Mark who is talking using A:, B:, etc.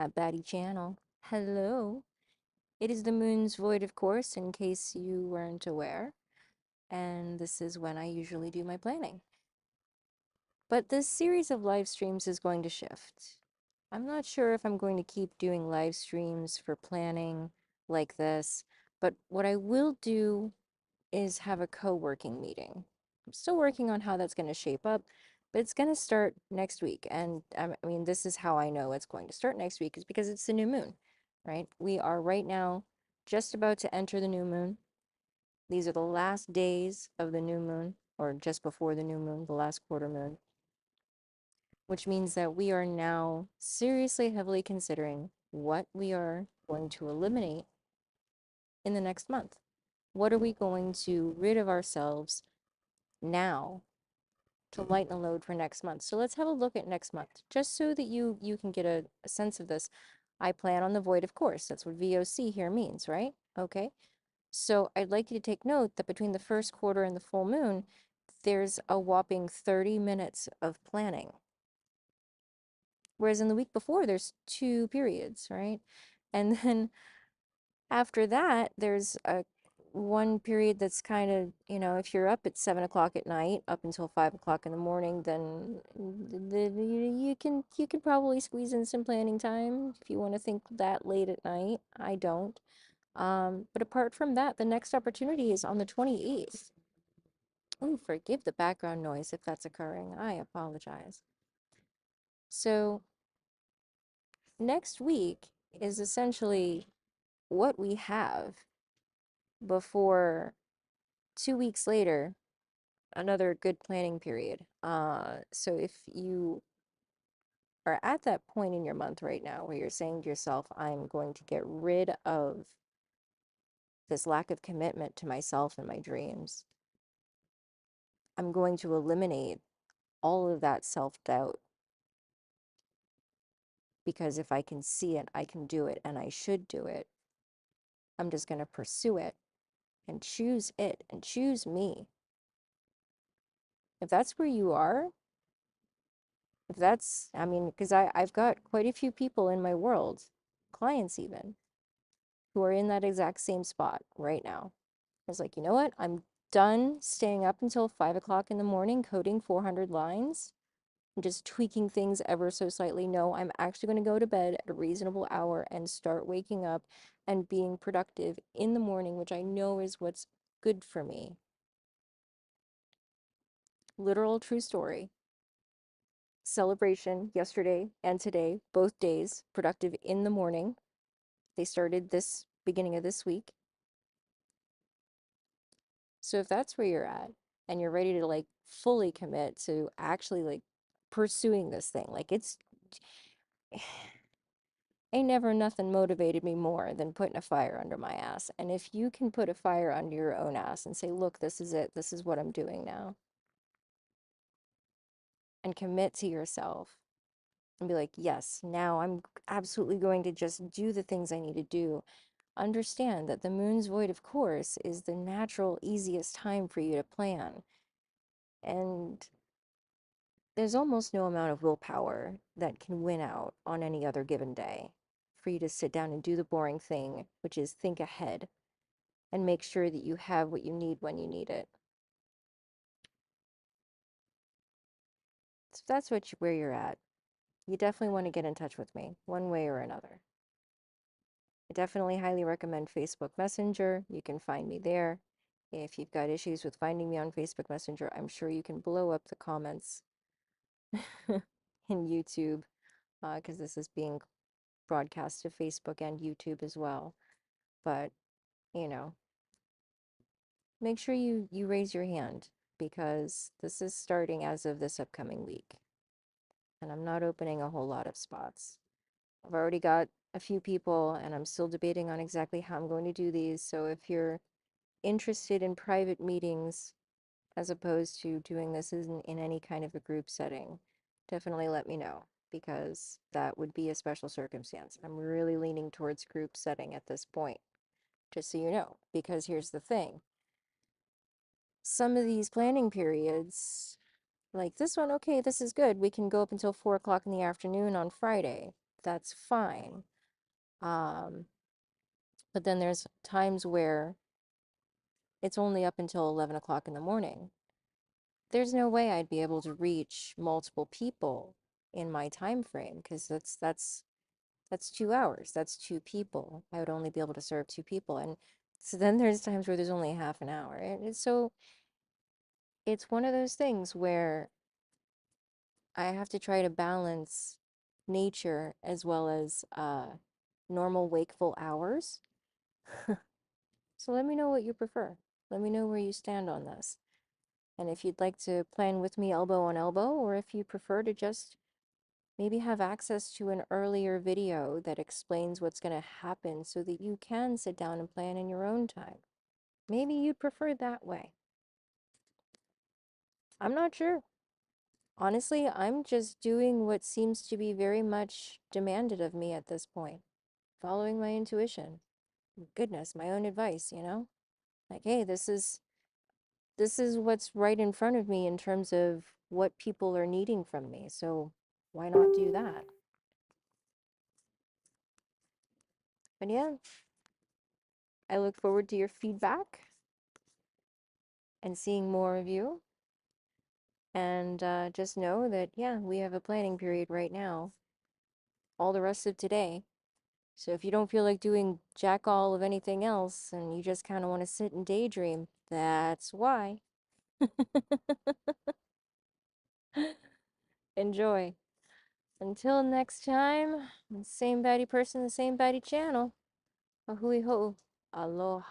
A: at Batty Channel. Hello. It is the moon's void, of course, in case you weren't aware. And this is when I usually do my planning. But this series of live streams is going to shift. I'm not sure if I'm going to keep doing live streams for planning like this, but what I will do is have a co-working meeting. I'm still working on how that's going to shape up, but it's going to start next week. And I mean, this is how I know it's going to start next week is because it's the new moon, right? We are right now just about to enter the new moon. These are the last days of the new moon, or just before the new moon, the last quarter moon, which means that we are now seriously, heavily considering what we are going to eliminate in the next month. What are we going to rid of ourselves now to lighten the load for next month? So let's have a look at next month, just so that you can get a sense of this. I plan on the void, of course. That's what VOC here means, right? Okay. So I'd like you to take note that between the first quarter and the full moon, there's a whopping 30 minutes of planning. Whereas in the week before, there's 2 periods, right? And then after that, there's a one period that's kind of, if you're up at 7 o'clock at night, up until 5 o'clock in the morning, then you can probably squeeze in some planning time if you want to think that late at night. I don't. But apart from that, the next opportunity is on the 28th. Oh, forgive the background noise if that's occurring. I apologize. So next week is essentially what we have before 2 weeks later, another good planning period. So if you are at that point in your month right now where you're saying to yourself, I'm going to get rid of this lack of commitment to myself and my dreams, I'm going to eliminate all of that self-doubt, because if I can see it, I can do it, and I should do it. I'm just going to pursue it and choose me. If that's where you are, if that's, I mean, because I've got quite a few people in my world, clients even, who are in that exact same spot right now. I was like, you know what? I'm done staying up until 5 o'clock in the morning coding 400 lines and just tweaking things ever so slightly. No, I'm actually going to go to bed at a reasonable hour and start waking up and being productive in the morning, which I know is what's good for me. Literal true story. Celebration yesterday and today, both days, productive in the morning. They started this beginning of this week. So if that's where you're at and you're ready to like fully commit to actually like pursuing this thing, like it's ain't never nothing motivated me more than putting a fire under my ass. And if you can put a fire under your own ass and say, look, this is it, this is what I'm doing now, and commit to yourself and be like, yes, now I'm absolutely going to just do the things I need to do. Understand that the moon's void, of course, is the natural, easiest time for you to plan. And there's almost no amount of willpower that can win out on any other given day for you to sit down and do the boring thing, which is think ahead and make sure that you have what you need when you need it. So if that's where you're at, you definitely want to get in touch with me one way or another. I definitely highly recommend Facebook Messenger. You can find me there. If you've got issues with finding me on Facebook Messenger, I'm sure you can blow up the comments in YouTube, because this is being broadcast to Facebook and YouTube as well. But, you know, make sure you raise your hand, because this is starting as of this upcoming week. And I'm not opening a whole lot of spots. I've already got a few people, and I'm still debating on exactly how I'm going to do these. So if you're interested in private meetings as opposed to doing this in any kind of a group setting, definitely let me know, because that would be a special circumstance. I'm really leaning towards group setting at this point, just so you know, because here's the thing. Some of these planning periods, like this one, okay, this is good. We can go up until 4 o'clock in the afternoon on Friday. that's fine. Um, but then there's times where it's only up until 11 o'clock in the morning. There's no way I'd be able to reach multiple people in my time frame because that's 2 hours. That's two people. I would only be able to serve two people. And so then there's times where there's only half an hour. And so it's one of those things where I have to try to balance nature as well as normal wakeful hours. So let me know what you prefer. Let me know where you stand on this. And if you'd like to plan with me elbow on elbow, or if you prefer to just maybe have access to an earlier video that explains what's going to happen so that you can sit down and plan in your own time. Maybe you'd prefer that way. I'm not sure. Honestly, I'm just doing what seems to be very much demanded of me at this point, following my intuition. Goodness, my own advice, you know? Like, hey, this is what's right in front of me in terms of what people are needing from me. So why not do that? But yeah, I look forward to your feedback and seeing more of you. And just know that, yeah, we have a planning period right now, all the rest of today. So if you don't feel like doing jack all of anything else and you just kind of want to sit and daydream, that's why. Enjoy. Until next time, same baddie person, the same baddie channel. Ahui ho. Aloha.